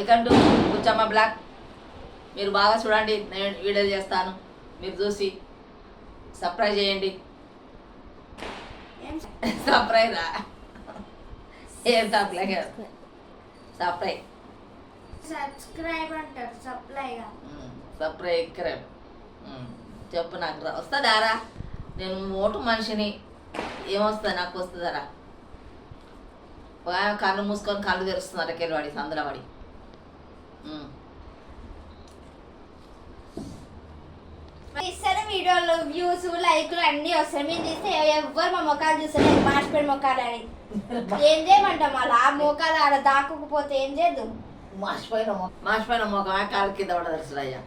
Welcome to Buchamma blog. మీరు బాగా చూడండి, నేను వీడియోలు చేస్తాను, మీరు చూసి సబ్స్క్రైబ్ చేయండి. సబ్స్క్రైబ్ రా, ఏం సబ్స్క్రైబ్ సబ్స్క్రైబ్ సబ్స్క్రైబ్ అంటారు, సబ్స్క్రైబ్ చెప్పు. నాకు వస్తుందారా? నేను ఓటు మనిషిని, ఏమొస్తుంది నాకు? వస్తుందరా? కళ్ళు మూసుకొని కళ్ళు తెరుస్తున్నారు కెళ్ళవాడి సందులవాడి. ఇస్తారు వీడియోలు, వ్యూస్, లైక్లు అన్నీ వస్తాయి. మేము తీస్తే ఎవ్వరు మా ముఖాలు చూస్తలేదు, మార్చిపోయిన ముఖాలు అని. ఏం చేయమంటాం? అలా ఆ ముఖాలు ఆడ దాక్కుపోతే ఏం చేద్దాం? మాసిపోయిన ముఖమే కాలు కింద పడదు అసలయ్యా,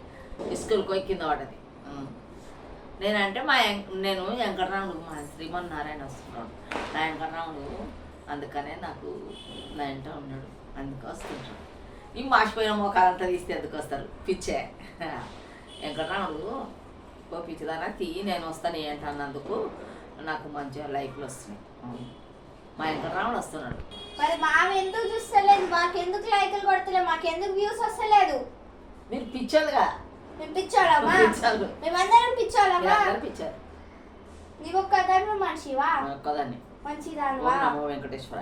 స్కూల్కి పోయి కింద పడ్డది. నేనంటే నేను వెంకటరాముడు, మా శ్రీమన్నారాయణ వస్తున్నాడు నా వెంకటరాముడు, అందుకనే నాకు నా ఇంట ఉన్నాడు, అందుకు వస్తుంటాడు. ఈ మాసిపోయిన మోకాలంతా తీస్తే ఎందుకు వస్తారు? పిచ్చే వెంకటరాముడు, ఓ పిచ్చిదానా తీ, నేను వస్తాను ఏంటి అన్నందుకు నాకు మంచిగా లైక్లు వస్తున్నాయి. మా వెంకటరాముడు వస్తున్నాడు. మరి ఎందుకు చూస్తలేదు? మాకెందుకు లైక్లు కొడతలేదు? మాకెందుకు వ్యూస్ వస్తలేదు? మీరు పిచ్చోళ్ళుగా. మేము పిచ్చోళ్ళమా? మేమందరం పిచ్చోళ్ళమా? పిచ్చారు. నీకు ఒక్కదాన్ని మనిషివా? ఒక్కదాన్ని. మంచిదానివా? నమో వెంకటేశ్వర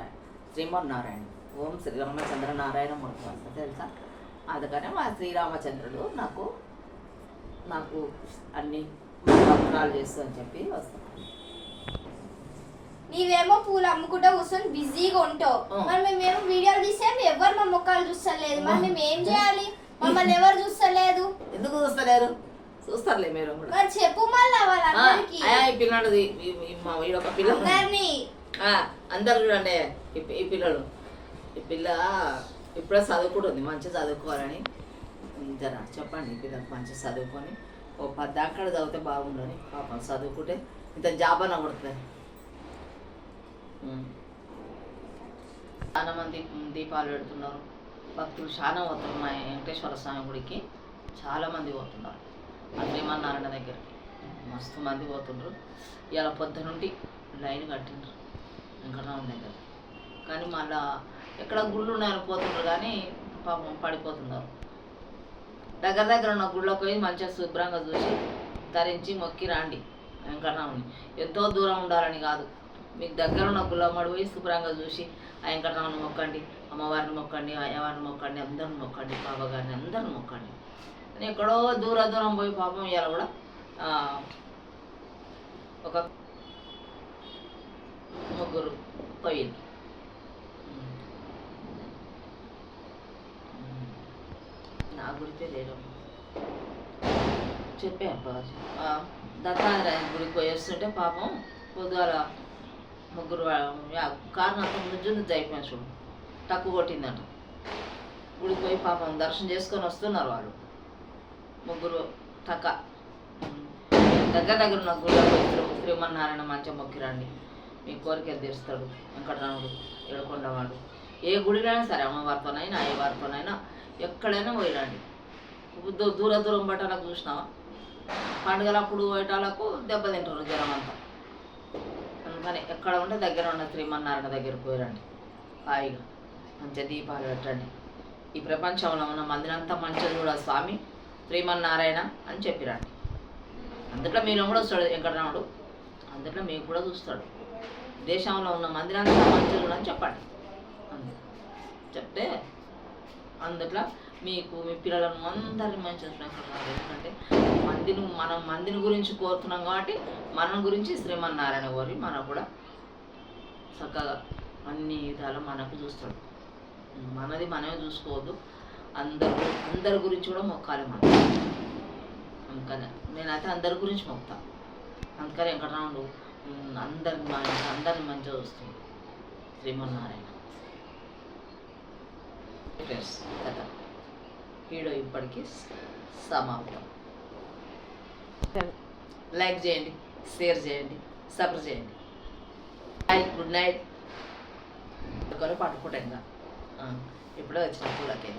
శ్రీమన్నారాయణ, ఓం శ్రీరామచంద్ర నారాయణ మూర్తి తెలుసా? అందుకనే మా శ్రీరామచంద్రుడు నాకు అన్ని భక్తురాలు చేస్తూ అని చెప్పి వస్తాను. నీవేమో పూలు అమ్ముకుంటూ కూర్చొని బిజీగా ఉంటావు, మరి మేమేమో వీడియోలు తీస్తే ఎవరు మా ముఖాలు చూస్తలేదు. మరి మేము ఏం చేయాలి? మమ్మల్ని ఎవరు చూస్తలేదు? ఎందుకు చూస్తలేరు? చూస్తారులే మీరు కూడా. మరి చెప్పు మళ్ళీ వాళ్ళందరికీ. పిల్లడు ఒక పిల్ల, అందరు చూడండి. ఈ పిల్లడు, ఈ పిల్ల ఇప్పుడే చదువుకుంటుంది, మంచిగా చదువుకోవాలని జర చెప్పండి. ఈ పిల్లకి మంచిగా చదువుకొని ఓ 10 దాకా చదివితే బాగుండని, పాపం చదువుకుంటే ఇంత జాబ్ అన్న కొడుతుంది. చాలా మంది దీపాలు పెడుతున్నారు, భక్తులు చాలా పోతున్నారు. మా వెంకటేశ్వర స్వామి గుడికి చాలామంది పోతున్నారు, ఆ శ్రీమన్నారాయణ దగ్గరికి మస్తు మంది పోతుండ్రు. ఇలా పొద్దు నుండి లైన్ కట్టిండ్రు వెంకటరామ దగ్గర. కానీ మళ్ళా ఎక్కడ గుళ్ళు ఉన్నాయని పోతుండ్రు, కానీ పాపం పడిపోతున్నారు. దగ్గర ఉన్న గుళ్ళకి పోయి మంచిగా శుభ్రంగా చూసి ధరించి మొక్కి రాండి వెంకటరాముని. ఎంతో దూరం ఉండాలని కాదు, మీకు దగ్గర ఉన్న గుళ్ళమ్మడి పోయి శుభ్రంగా చూసి ఆ వెంకటరాముని మొక్కండి, అమ్మవారిని మొక్కండి, అయ్యవారిని మొక్కండి, అందరిని మొక్కండి, బాబాగారిని అందరిని మొక్కండి. ఎక్కడో దూరం పోయి పాపం ఇవాళ కూడా ఒక 3 పోయింది. నా గురితే లేదు చెప్పాను. దత్తాత్రేయ గుడికి పోయి వస్తుంటే పాపం పొద్దుగాల 3 కారణం అంతా నుజ్జు అయిపోయాను చూడు, తక్కువ కొట్టిందంట. గుడికి పోయి పాపం దర్శనం చేసుకొని వస్తున్నారు వాళ్ళు 3 టక్క. దగ్గర ఉన్న గుడిలో పోయి శ్రీమన్నారాయణ మంచిగా మొక్కిరండి, మీ కోరికలు తీరుస్తాడు వెంకటరాముడు ఏడుకొండవాడు. ఏ గుడిలోనైనా సరే, అమ్మవారితోనైనా అయ్యవారితోనైనా ఎక్కడైనా పోయిరండి. దూరం బట్టలకు చూసినావా, పండుగలప్పుడు పోయేటాలకు దెబ్బతింటారు జనం అంతా. అందుకని ఎక్కడ ఉంటే దగ్గర ఉన్న శ్రీమన్నారాయణ దగ్గరికి పోయిరండి, హాయిగా మంచిగా దీపాలు పెట్టండి. ఈ ప్రపంచంలో ఉన్న మందిరంతా మంచిగా చూడ స్వామి శ్రీమన్నారాయణ అని చెప్పిరండి. అందుట్లో మీరు కూడా చూస్తాడు వెంకటరాముడు, అందుట్లో మీకు కూడా చూస్తాడు. దేశంలో ఉన్న మందిరంతా మంచిగా చూడని చెప్పండి. చెప్తే అందుట్లో మీకు మీ పిల్లలను అందరినీ మంచిగా వెంకటరాముడు. ఎందుకంటే మనం మందిని గురించి కోరుతున్నాం కాబట్టి మన గురించి శ్రీమన్నారాయణ కోరి మనకు కూడా చక్కగా అన్ని విధాలు మనకు చూస్తాడు. మనది మనమే చూసుకోవద్దు, అందరి గురించి కూడా మొక్కాలి మనం. అందుకని నేనైతే అందరి గురించి మొక్కుతాను. అందుకని వెంకటరాముడు అందరిని మంచిగా చూస్తుంది శ్రీమన్నారాయణ. కదా వీడియో ఇప్పటికీ సమాప్తం. లైక్ చేయండి, షేర్ చేయండి, సబ్స్క్రైబ్ చేయండి. Good night. పడుకుంటాం ఇంకా, ఇప్పుడే వచ్చిన పూలకి.